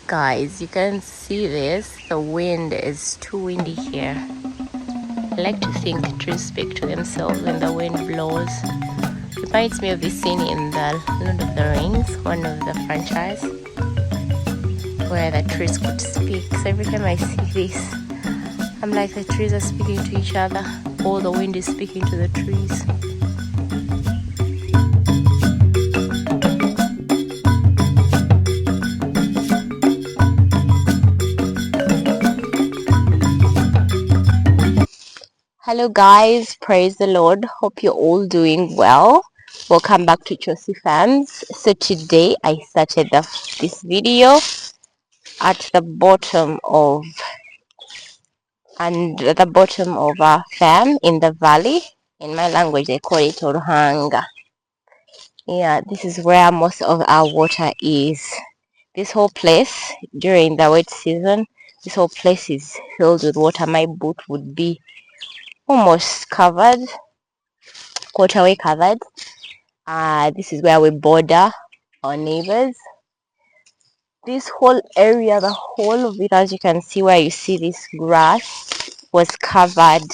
Guys, you can see this. The wind is too windy here. I like to think trees speak to themselves when the wind blows. Reminds me of the scene in the Lord of the Rings, one of the franchise, where the trees could speak. So every time I see this, I'm like the trees are speaking to each other, or the wind is speaking to the trees. Hello guys, praise the Lord. Hope you're all doing well. Welcome back to Chelsea fans. So today I started this video at the bottom of a farm in the valley. In my language they call it Oruhanga. Yeah, this is where most of our water is. This whole place during the wet season, this whole place is filled with water. My boot would be almost covered, quarter way covered. This is where we border our neighbors. This whole area, the whole of it, as you can see where you see this grass, was covered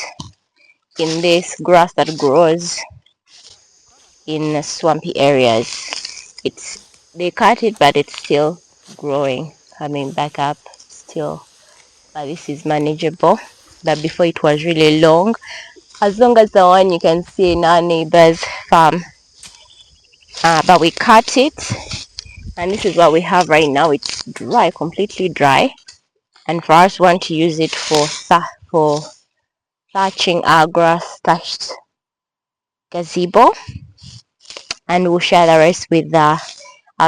in this grass that grows in swampy areas. They cut it, but it's still growing, coming back up still. But this is manageable. But before it was really long as the one you can see in our neighbor's farm. But we cut it, and this is what we have right now. It's dry, completely dry, and for us, we want to use it for thatching our grass thatched gazebo, and we'll share the rest with our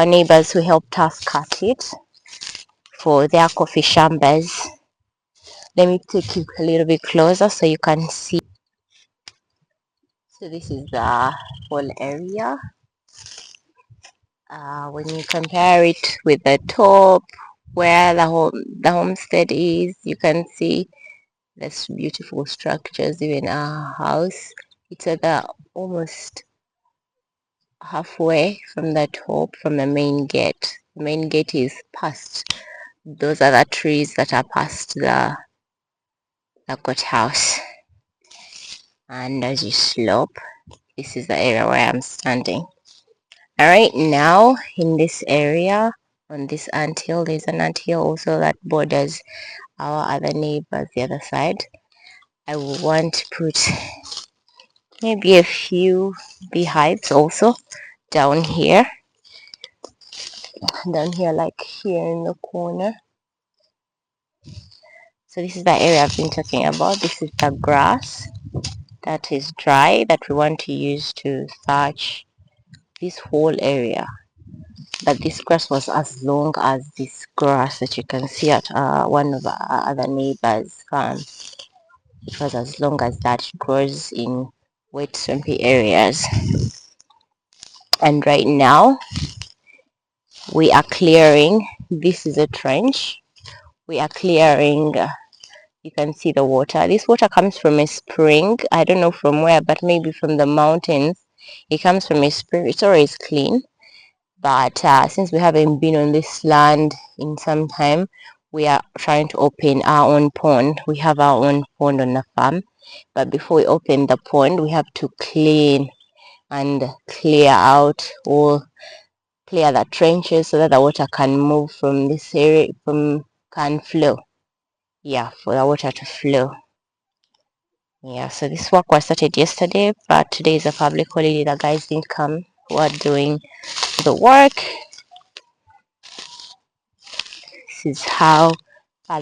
neighbors who helped us cut it for their coffee chambers. Let me take you a little bit closer so you can see. So this is the whole area. When you compare it with the top where the homestead is, you can see there's beautiful structures. Even our house, it's at the almost halfway from the top, from the main gate. The main gate is past those other trees that are past the courthouse, and as you slope, this is the area where I'm standing. Right now in this area, on this anthill, there's an anthill also that borders our other neighbors the other side. I want to put maybe a few beehives also down here, like here in the corner. So this is the area I've been talking about. This is the grass that is dry that we want to use to thatch this whole area. But this grass was as long as this grass that you can see at one of our other neighbors' farms. It was as long as that. It grows in wet, swampy areas. And right now, we are clearing. This is a trench. We are clearing. You can see the water. This water comes from a spring. I don't know from where, but maybe from the mountains. It comes from a spring. It's always clean. But since we haven't been on this land in some time, we are trying to open our own pond. We have our own pond on the farm. But before we open the pond, we have to clean and clear out or clear the trenches so that the water can move from this area, can flow. Yeah, for the water to flow. Yeah, so this work was started yesterday, but today is a public holiday. The guys didn't come who are doing the work. This is how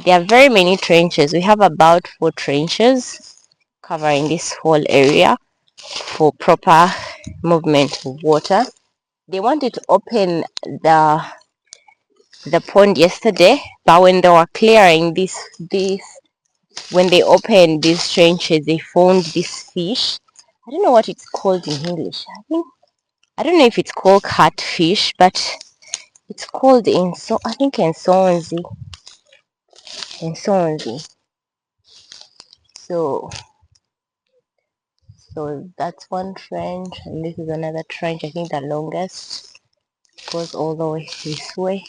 there are very many trenches. We have about 4 trenches covering this whole area for proper movement of water. They wanted to open the pond yesterday, but when they were clearing this when they opened these trenches, they found this fish. I don't know what it's called in English. I don't know if it's called catfish, but it's called I think in Swansea. So that's one trench, and this is another trench. I think the longest goes all the way this way.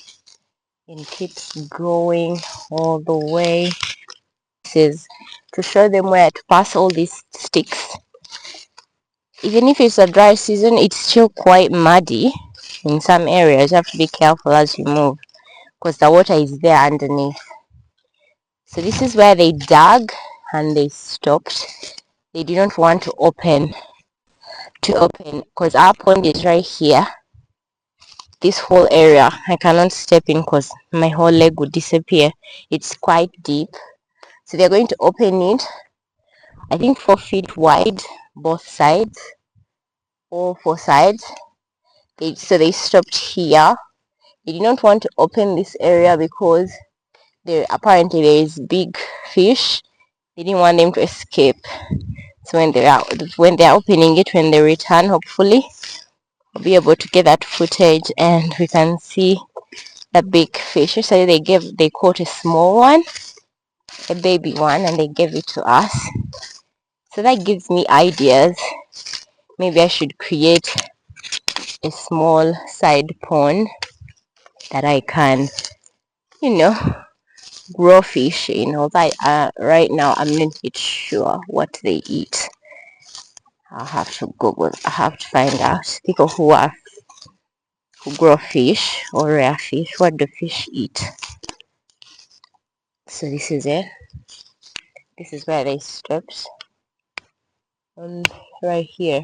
and keeps going all the way. This is to show them where to pass all these sticks. Even if it's a dry season, it's still quite muddy in some areas. You have to be careful as you move because the water is there underneath. So this is where they dug and they stopped. They didn't want to open because our pond is right here. This whole area I cannot step in because my whole leg would disappear. It's quite deep. So they're going to open it, I think 4 feet wide, both sides, all four sides. So they stopped here. They did not want to open this area because apparently there is big fish. They didn't want them to escape. So when they're opening it, when they return, hopefully we'll be able to get that footage and we can see the big fish. So they caught a small one, a baby one, and they gave it to us. So that gives me ideas. Maybe I should create a small side pond that I can, grow fish in. Although right now I'm not yet sure what they eat. I'll have to Google. I have to find out people who grow fish or rare fish. What do fish eat? So this is it. This is where they stopped, and right here,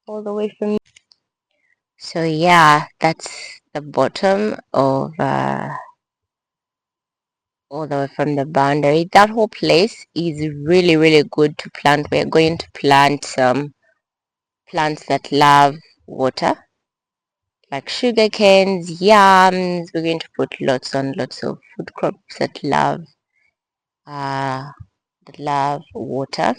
all the way from. So yeah, that's the bottom of all the way from the boundary. That whole place is really, really good to plant. We're going to plant some plants that love water, like sugar canes, yams. We're going to put lots of food crops that love water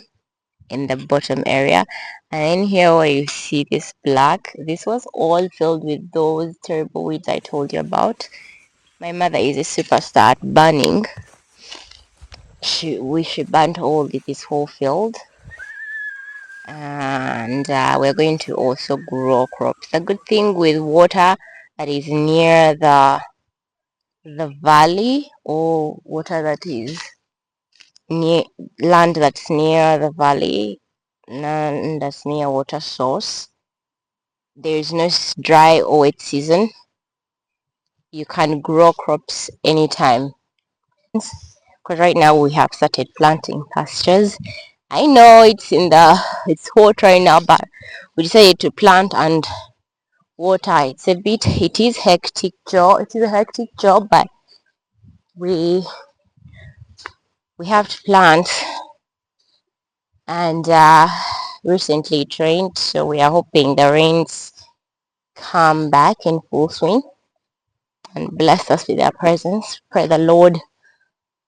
in the bottom area. And in here where you see this black, this was all filled with those terrible weeds I told you about. My mother is a superstar at burning. She burnt this whole field, and we're going to also grow crops. The good thing with water that is near the valley, or water that is near land that's near the valley, land that's near water source, there is no dry or wet season. You can grow crops anytime. Because right now we have started planting pastures. I know it's hot right now, but we decided to plant and water. It is hectic job. It is a hectic job, but we have to plant. And recently it rained, so we are hoping the rains come back in full swing and bless us with their presence. Pray the Lord,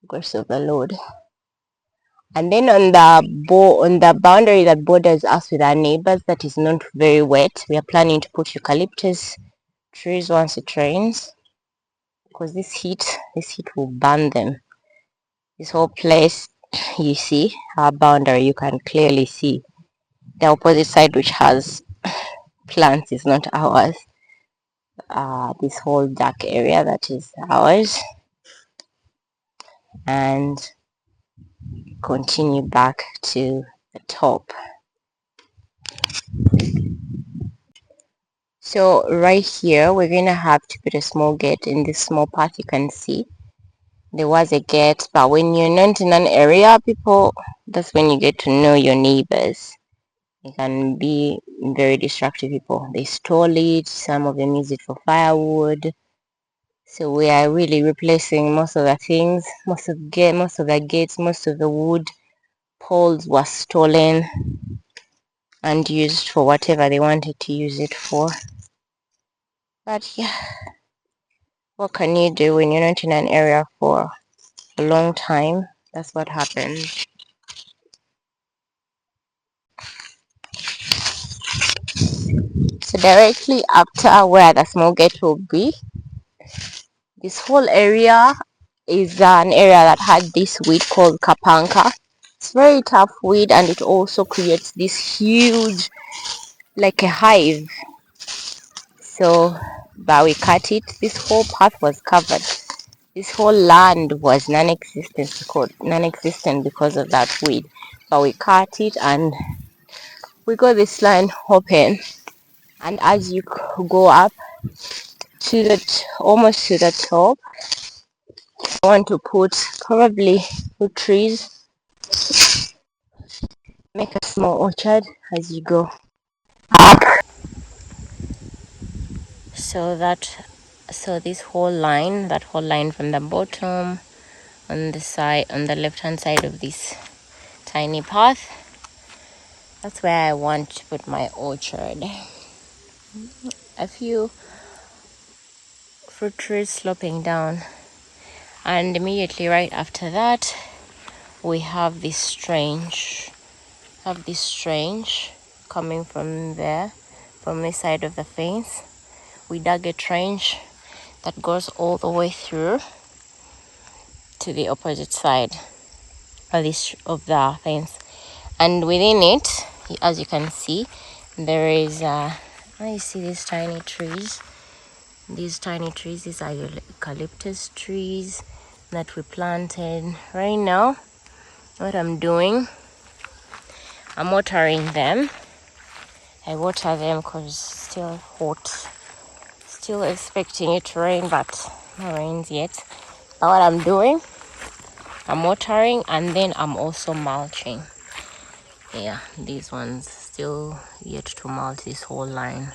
grace of the Lord. And then on the boundary that borders us with our neighbors, that is not very wet, we are planning to put eucalyptus trees once it rains, because this heat will burn them. This whole place, you see our boundary, you can clearly see the opposite side, which has plants, is not ours. This whole dark area, that is ours, and continue back to the top. So right here we're gonna have to put a small gate. In this small path you can see there was a gate, but when you're not in an area, that's when you get to know your neighbors. They can be very destructive people. They stole it, some of them use it for firewood. So we are really replacing most of the things. Most of the gates, most of the wood poles were stolen and used for whatever they wanted to use it for. But yeah, what can you do when you're not in an area for a long time? That's what happens. So directly after where the small gate will be, this whole area is an area that had this weed called kapanka. It's very tough weed, and it also creates this huge, like a hive. So but we cut it. This whole path was covered. This whole land was non-existent because of that weed. But we cut it and we got this line open. And as you go up to almost to the top, I want to put probably fruit trees, make a small orchard as you go up. So this whole line, that whole line from the bottom on the left hand side of this tiny path, that's where I want to put my orchard. A few fruit trees sloping down, and immediately right after that we have this strange coming from there, from this side of the fence. We dug a trench that goes all the way through to the opposite side of the fence, and within it, as you can see, there is you see these tiny trees. These are eucalyptus trees that we planted. Right now, what I'm doing, I'm watering them. I water them because it's still hot. Still expecting it to rain, but no rains yet. But what I'm doing, I'm watering and then I'm also mulching. Yeah, these ones still yet to mulch this whole line.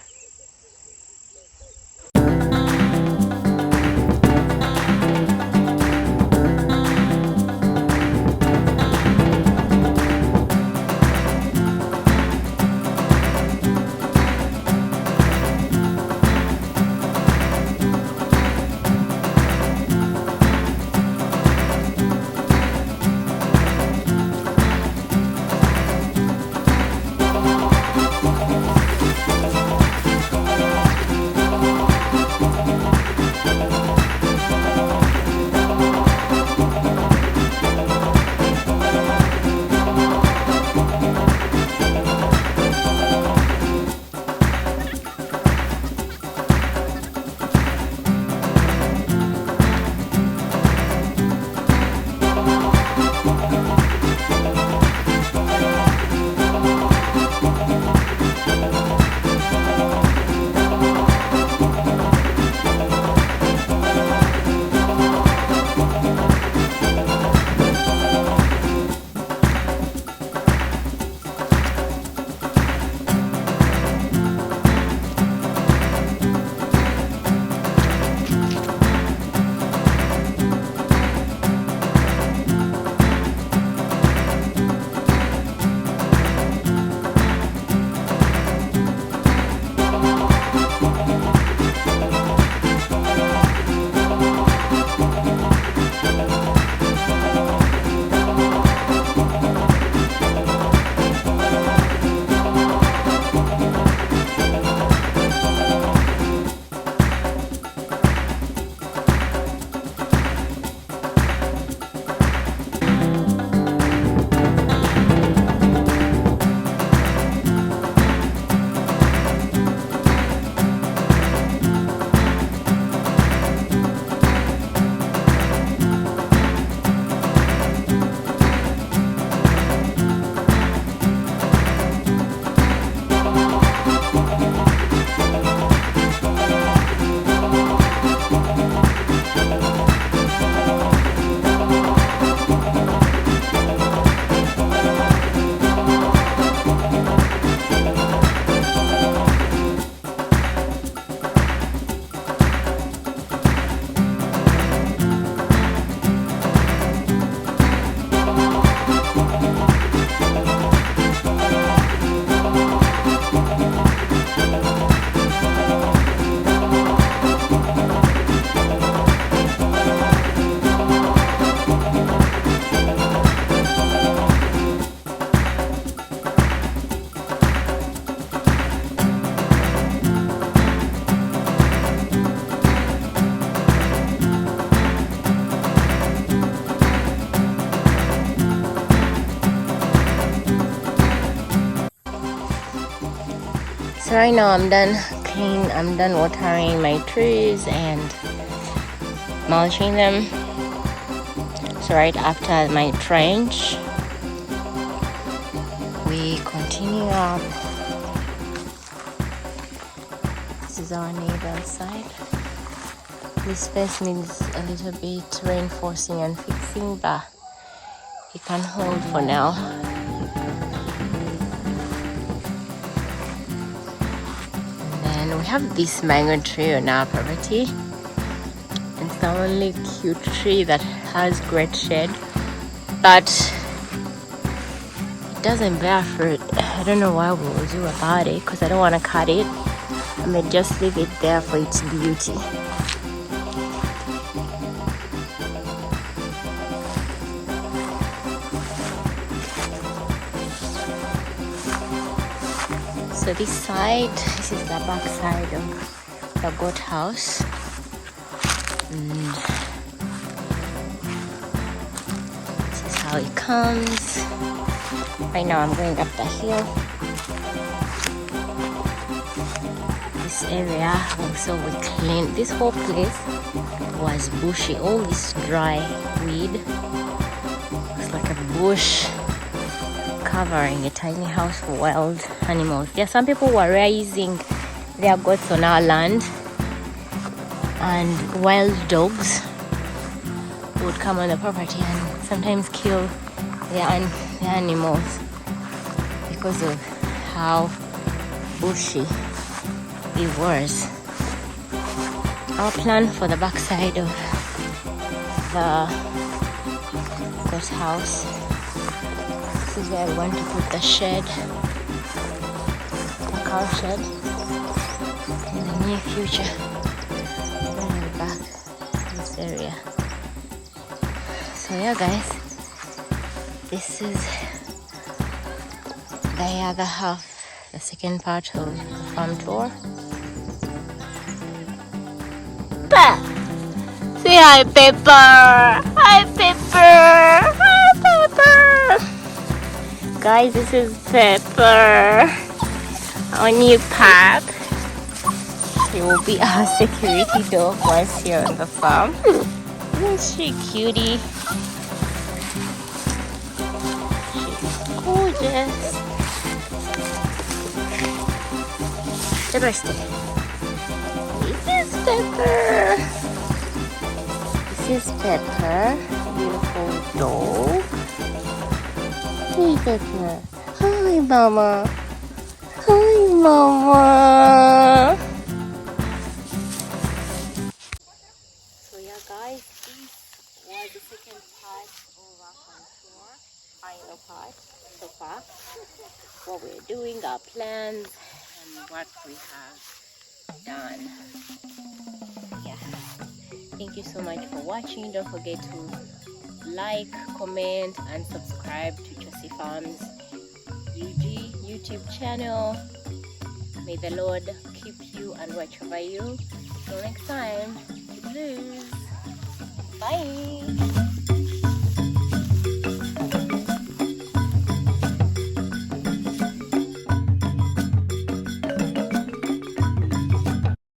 So right now I'm done I'm done watering my trees and mulching them. So right after my trench, we continue up. This is our neighbor's side. This fence needs a little bit reinforcing and fixing, but it can hold for now. And then we have this mango tree on our property. It's the only cute tree that has great shade, but it doesn't bear fruit. I don't know what we will do about it because I don't want to cut it. I may just leave it there for its beauty. So this side, this is the back side of the goat house. And this is how it comes. Right now I'm going up the hill. This area also we cleaned. This whole place was bushy. All this dry weed. It's like a bush covering a tiny house for wild animals. Yeah, some people were raising their goats on our land, and wild dogs would come on the property and sometimes kill the animals because of how bushy it was. Our plan for the back side of the goat house, this is where we want to put the shed, the cow shed, in the near future. Bring back this area. So yeah, guys, this is the other half, the second part of the farm tour. Say hi, Pepper. Hi, Pepper. Hi, Pepper. Guys, this is Pepper, our new pup. He will be our security dog once here on the farm. Isn't she cutie? She's gorgeous. Pepper, stay. This is Pepper. This is Pepper, beautiful dog. Hey, Pepper. Hi, Mama. Hi, Mama. So yeah, guys, this was the second part of our farm tour. Final part so far. What we're doing, our plans, and what we have done. Yeah. Thank you so much for watching. Don't forget to like, comment, and subscribe to Josie Farms UG YouTube channel. May the Lord keep you and watch over you. Till next time, keep loose. Bye.